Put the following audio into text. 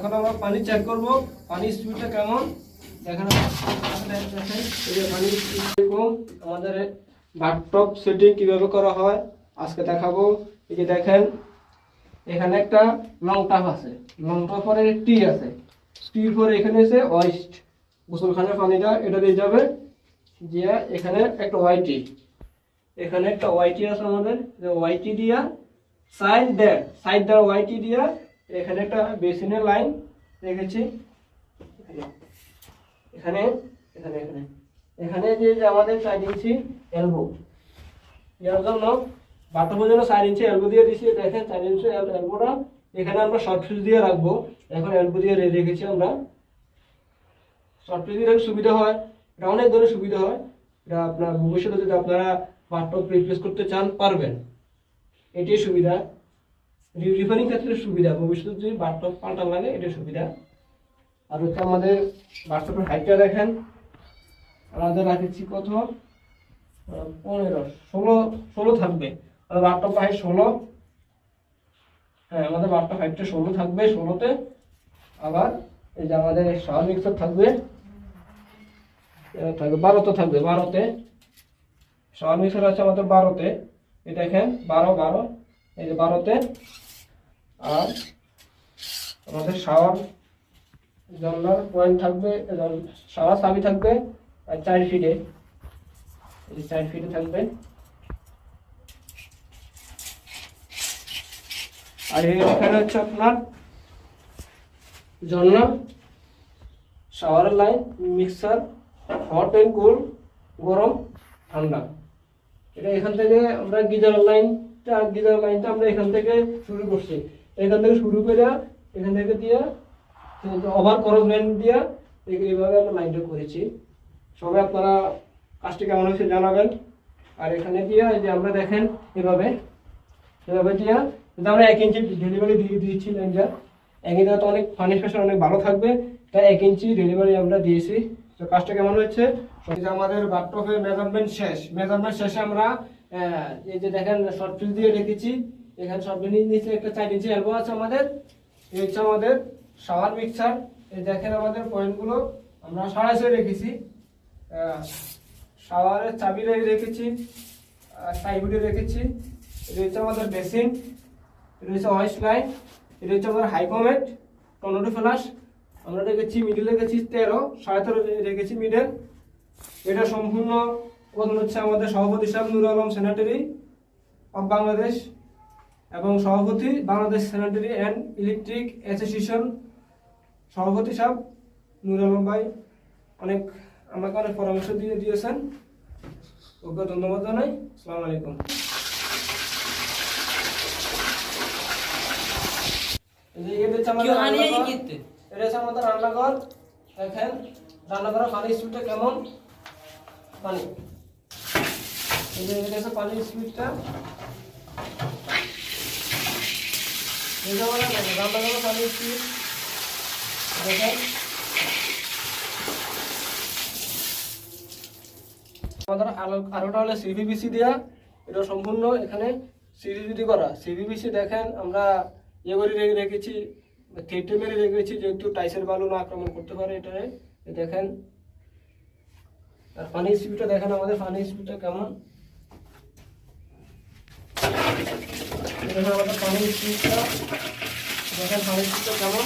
এখন আমরা পানি চেক করব, পানির স্পিডটা কেমন। দেখেন পানির স্পিড কম। আমাদের বাথটব সেটিং কিভাবে করা হয় আজকে দেখাবো। এই যে দেখেন এখানে একটা লং টাপ আছে, লং টাপের টি আছে, টির পরে এখানে এসে ওয়েস্ট গোসলখানার পানিটা এটা দিয়ে যাবে, যে এখানে একটা ওয়াইটি, এখানে একটা ওয়াইটি আছে আমাদের, যে ওয়াইটি দিয়া সাইড দেওয়ার ওয়াইটি দিয়া এখানে একটা বেসিনের লাইন রেখেছি। এখানে এখানে এখানে এখানে যে আমাদের 4 ইঞ্চি এলবো, এর জন্য বাথরুমের জন্য 4 ইঞ্চি এলবো দিয়ে দিয়েছি। দেখেন 4 ইঞ্চি এলবোটা এখানে আমরা শর্ট ফিউজ দিয়ে রাখবো। এখন এলবো দিয়ে রেখেছি আমরা, শর্ট ফিউজ দিয়ে সুবিধা হয়, এটা অনেক ধরনের সুবিধা হয়। এটা আপনার ভবিষ্যতে যদি আপনারা বাথটব রিপ্লেস করতে চান পারবেন, এটাই সুবিধা। রিপেয়ারিং ক্ষেত্রে সুবিধা, ভবিষ্যতে যদি বাথটব পাল্টান লাগে এটা সুবিধা। আর হচ্ছে আমাদের বাথটবের হাইটটা দেখেন আমাদের রাখেছি কত, 16 থাকবে। আর বাথটব হাইট 16, হ্যাঁ আমাদের বাথটব হাইটটা 16 থাকবে। 16তে আবার এই যে আমাদের শাওয়ার মিক্সার থাকবে 12তে থাকবে। 12তে শাওয়ার মিক্সার আছে আমাদের 12তে, এই দেখেন 12 এই যে 12তে। আর আমাদের শাওয়ার জানলার পয়েন্ট থাকবে, শাওয়ার চাবি থাকবে 4 ফিটে, এই 4 ফিটে থাকবে। আর এখানে হচ্ছে আপনার জানলা, শাওয়ারের line, mixer, hot and cold, গরম ঠান্ডা। এটা এখান থেকে আমরা গিজার লাইনটা আমরা এখান থেকে শুরু করছি। এখান থেকে শুরু করে এখান থেকে দিয়ে ওভার ক্রস লাইন দিয়ে এইভাবে আমরা লাইনটা করেছি। সবাই আপনারা কাজটি কেমন হয়েছে জানাবেন। আর এখানে দিয়ে যে আমরা দেখেন এভাবে দিয়ে আমরা 1 ইঞ্চি ডেলিভারি দিয়ে দিয়েছি। লাইনটা 1 ইঞ্চি তো অনেক ফার্নিশ ফ্যাশন অনেক ভালো থাকবে, তাই 1 ইঞ্চি ডেলিভারি আমরা দিয়েছি। তো কাজটা কেমন হয়েছে, আমাদের বাথটবের মেজারমেন্ট শেষে আমরা এই যে দেখেন শর্ট ফিউজ দিয়ে রেখেছি। এখানে শর্ট ফিউজ নিচে একটা 4 ইঞ্চি এলবো আছে আমাদের। এই হচ্ছে আমাদের শাওয়ার মিক্সার। এই দেখেন আমাদের পয়েন্টগুলো আমরা 6.5 রেখেছি। শাওয়ারের চাবি রেখেছি, সাইডে রেখেছি। এটা হচ্ছে আমাদের বেসিন, এটা হচ্ছে ওয়েস্ট লাইন, এটা হচ্ছে আমাদের হাইকোমেট, টর্নেডো ফ্লাশ আমরা রেখেছি। মিডল রেখেছি 13, 13.5 রেখেছি মিডল। এটা সম্পূর্ণ উৎপাদন হচ্ছে আমাদের সভাপতি সাহেব নুর আলম স্যানিটারি অফ বাংলাদেশ এবং সভাপতি Bangladesh sanitary and electric association সভাপতি সাহেব নুর আলম ভাই অনেক আমাকে অনেক পরামর্শ দিয়েছেন। ওকে ধন্যবাদ জানাই। আসসালামু আলাইকুম। এটা হচ্ছে আমাদের রান্নাঘর। দেখেন রান্নাঘরের পানির স্পিডটা কেমন, পানি এটা হচ্ছে পানির স্পিডটা। রান্নাঘরের পানির স্পিড দেখেন। আমাদের আলোটা হলে সিভিবিসি দেওয়া, এটা সম্পূর্ণ এখানে সিভিবিসি করা। সিভিবিসি দেখেন আমরা করে রেখেছি, থেটে মেরে রেখেছি, যেহেতু টাইসের বালু না আক্রমণ করতে পারে এটারে। দেখেন আর পানির স্পিডটা দেখেন, আমাদের পানির স্পিডটা কেমন। দেখেন আমাদের পানির স্পিডটা, দেখেন পানির স্পিডটা কেমন।